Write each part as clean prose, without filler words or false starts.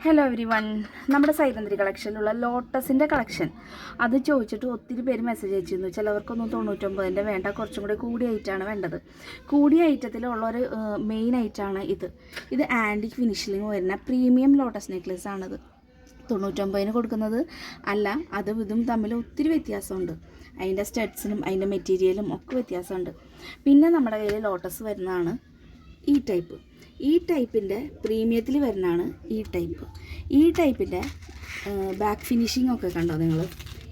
Hello every one, നമ്മുടെ സൈലന്ത്രി കളക്ഷനിലുള്ള ലോട്ടസിൻ്റെ collection അത് ചോദിച്ചിട്ട് ഒത്തിരി പേര് മെസ്സേജ് അയച്ചിരുന്നു. ചിലവർക്കൊന്നും 99ൻ്റെ വേണ്ട, കുറച്ചും കൂടി കൂടിയ ഐറ്റമാണ് വേണ്ടത്. കൂടിയ ഐറ്റത്തിലുള്ളൊരു മെയിൻ ഐറ്റമാണ് ഇത് ആൻറ്റിക് ഫിനിഷിങ് വരുന്ന പ്രീമിയം ലോട്ടസ് നെക്ലേസ് ആണിത്. 99ന് കൊടുക്കുന്നത് അല്ല, അതും ഇതും തമ്മിൽ ഒത്തിരി വ്യത്യാസമുണ്ട്. അതിൻ്റെ സ്റ്റഡ്സിനും അതിൻ്റെ മെറ്റീരിയലും ഒക്കെ വ്യത്യാസമുണ്ട്. പിന്നെ നമ്മുടെ കയ്യിൽ ലോട്ടസ് വരുന്നതാണ് ഈ ടൈപ്പിൻ്റെ പ്രീമിയത്തിൽ വരുന്നതാണ് ഈ ടൈപ്പിൻ്റെ ബാക്ക് ഫിനിഷിംഗ് ഒക്കെ കണ്ടോ നിങ്ങൾ?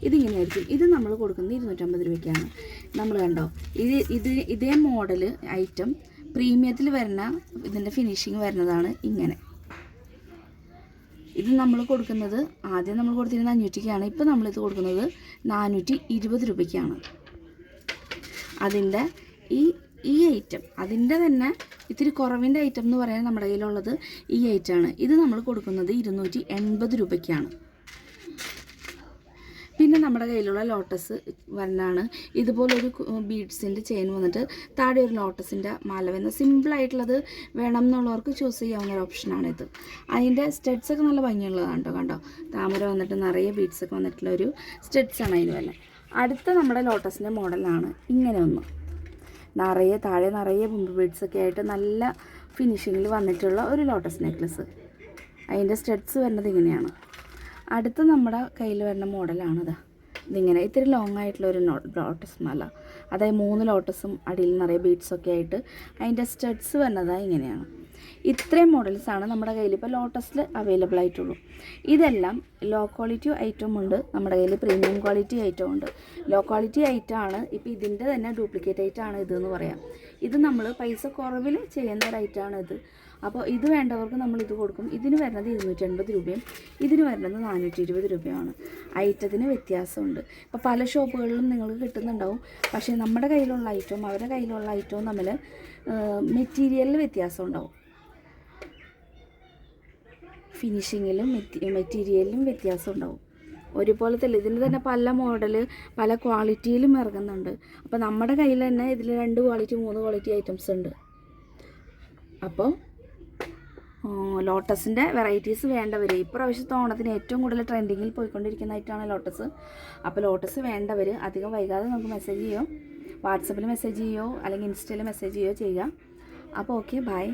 ഇതിങ്ങനെയായിരിക്കും. ഇത് നമ്മൾ കൊടുക്കുന്നത് 250 രൂപയ്ക്കാണ്. നമ്മൾ കണ്ടോ, ഇതേ മോഡൽ ഐറ്റം പ്രീമിയത്തിൽ വരുന്ന ഇതിൻ്റെ ഫിനിഷിങ് വരുന്നതാണ് ഇങ്ങനെ. ഇത് നമ്മൾ കൊടുക്കുന്നത് ആദ്യം നമ്മൾ കൊടുത്തിരുന്നത് 500-ക്കാണ്. ഇപ്പോൾ നമ്മളിത് കൊടുക്കുന്നത് 420 രൂപയ്ക്കാണ്. അതിൻ്റെ ഈ ഐറ്റം അതിൻ്റെ തന്നെ ഇത്തിരി കുറവിൻ്റെ ഐറ്റം എന്ന് പറയാൻ നമ്മുടെ കയ്യിലുള്ളത് ഈ ഐറ്റമാണ്. ഇത് നമ്മൾ കൊടുക്കുന്നത് 280 രൂപയ്ക്കാണ്. പിന്നെ നമ്മുടെ കയ്യിലുള്ള ലോട്ടസ് വരുന്നതാണ് ഇതുപോലൊരു ബീഡ്സിൻ്റെ ചെയിൻ വന്നിട്ട് താഴെ ഒരു ലോട്ടസിൻ്റെ മാല വരുന്ന സിമ്പിളായിട്ടുള്ളത് വേണം എന്നുള്ളവർക്ക് ചൂസ് ചെയ്യാവുന്ന ഒരു ഓപ്ഷനാണിത്. അതിൻ്റെ സ്റ്റഡ്സൊക്കെ നല്ല ഭംഗിയുള്ളതാണ് കണ്ടോ. താമര വന്നിട്ട് നിറയെ ബീഡ്സൊക്കെ വന്നിട്ടുള്ള ഒരു സ്റ്റഡ്സാണ് അതിന് വരുന്നത്. അടുത്ത നമ്മുടെ ലോട്ടസിൻ്റെ മോഡലാണ് ഇങ്ങനെ ഒന്ന് താഴെ നിറയെ ബുമ്പ് ബീഡ്സൊക്കെ ആയിട്ട് നല്ല ഫിനിഷിങ്ങിൽ വന്നിട്ടുള്ള ഒരു ലോട്ടസ് നെക്ലസ്. അതിൻ്റെ സ്റ്റഡ്സ് വരുന്നത് ഇങ്ങനെയാണ്. അടുത്ത നമ്മുടെ കയ്യിൽ വരുന്ന മോഡലാണിത്. ഇതിങ്ങനെ ഇത്തിരി ലോങ് ആയിട്ടുള്ളൊരു ലോട്ടസ് മാല, അതായത് 3 ലോട്ടസും അടിയിൽ നിറയെ ബീഡ്സൊക്കെ ആയിട്ട് അതിൻ്റെ സ്റ്റഡ്സ് വരുന്നത് ഇങ്ങനെയാണ്. ഇത്രയും മോഡൽസാണ് നമ്മുടെ കയ്യിൽ ഇപ്പോൾ ലോട്ടസിൽ അവൈലബിൾ ആയിട്ടുള്ളൂ. ഇതെല്ലാം ലോ ക്വാളിറ്റി ഐറ്റം ഉണ്ട്, നമ്മുടെ കയ്യിൽ പ്രീമിയം ക്വാളിറ്റി ഐറ്റം ഉണ്ട്. ലോ ക്വാളിറ്റി ഐറ്റം ആണ് ഇപ്പോൾ ഇതിൻ്റെ തന്നെ ഡ്യൂപ്ലിക്കേറ്റ് ഐറ്റമാണ് ഇതെന്ന് പറയാം. ഇത് നമ്മൾ പൈസ കുറവിൽ ചെയ്യുന്ന ഒരു ഐറ്റമാണ് ഇത്. അപ്പോൾ ഇത് വേണ്ടവർക്ക് നമ്മൾ ഇത് കൊടുക്കും. ഇതിന് വരുന്നത് 280 രൂപയും ഇതിന് വരുന്നത് 420 രൂപയുമാണ്. ഐറ്റത്തിന് വ്യത്യാസമുണ്ട്. ഇപ്പോൾ പല ഷോപ്പുകളിലും നിങ്ങൾക്ക് കിട്ടുന്നുണ്ടാവും. പക്ഷേ നമ്മുടെ കയ്യിലുള്ള ഐറ്റവും അവരുടെ കയ്യിലുള്ള ഐറ്റവും തമ്മിൽ മെറ്റീരിയലിൽ വ്യത്യാസം ഉണ്ടാവും. ഫിനിഷിങ്ങിലും മെറ്റീരിയലിലും വ്യത്യാസം ഉണ്ടാവും. ഒരുപോലെ തന്നെ ഇതിന് തന്നെ പല മോഡൽ പല ക്വാളിറ്റിയിലും ഇറങ്ങുന്നുണ്ട്. അപ്പോൾ നമ്മുടെ കയ്യിൽ തന്നെ ഇതിൽ 2 ക്വാളിറ്റി 3 ക്വാളിറ്റി ഐറ്റംസ് ഉണ്ട്. അപ്പോൾ ലോട്ടസിൻ്റെ വെറൈറ്റീസ് വേണ്ടവർ ഇപ്രാവശ്യത്തെ ഓണത്തിന് ഏറ്റവും കൂടുതൽ ട്രെൻഡിങ്ങിൽ പോയിക്കൊണ്ടിരിക്കുന്നതായിട്ടാണ് ലോട്ടസ്. അപ്പോൾ ലോട്ടസ് വേണ്ടവർ അധികം വൈകാതെ നമുക്ക് മെസ്സേജ് ചെയ്യോ, വാട്സപ്പിൽ മെസ്സേജ് ചെയ്യോ അല്ലെങ്കിൽ ഇൻസ്റ്റയിൽ മെസ്സേജ് ചെയ്യോ ചെയ്യുക. അപ്പോൾ ഓക്കെ, ബൈ.